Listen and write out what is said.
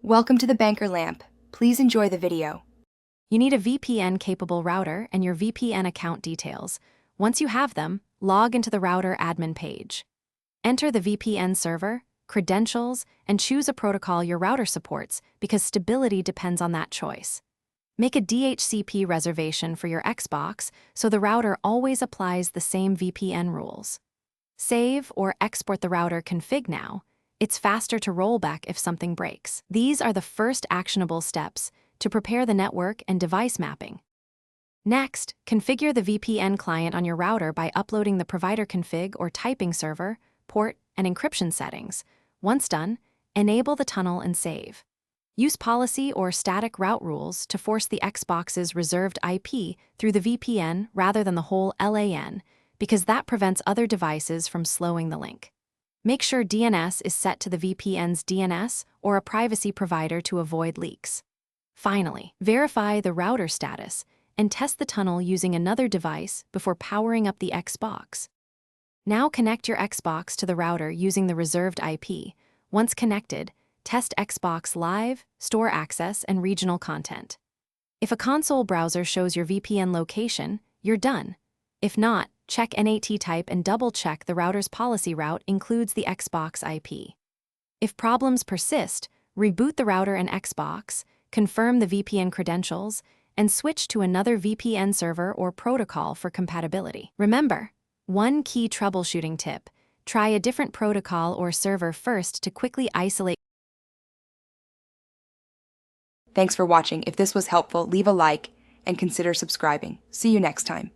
Welcome to the Banker Lamp. Please enjoy the video. You need a VPN-capable router and your VPN account details. Once you have them, log into the router admin page. Enter the VPN server, credentials, and choose a protocol your router supports because stability depends on that choice. Make a DHCP reservation for your Xbox so the router always applies the same VPN rules. Save or export the router config now. It's faster to roll back if something breaks. These are the first actionable steps to prepare the network and device mapping. Next, configure the VPN client on your router by uploading the provider config or typing server, port, and encryption settings. Once done, enable the tunnel and save. Use policy or static route rules to force the Xbox's reserved IP through the VPN rather than the whole LAN, because that prevents other devices from slowing the link. Make sure DNS is set to the VPN's DNS or a privacy provider to avoid leaks. Finally, verify the router status and test the tunnel using another device before powering up the Xbox. Now connect your Xbox to the router using the reserved IP. Once connected, test Xbox Live, store access, and regional content. If a console browser shows your VPN location, you're done. If not, check NAT type and double-check the router's policy route includes the Xbox IP. If problems persist, reboot the router and Xbox, confirm the VPN credentials, and switch to another VPN server or protocol for compatibility. Remember, one key troubleshooting tip: try a different protocol or server first to quickly isolate. Thanks for watching. If this was helpful, leave a like and consider subscribing. See you next time.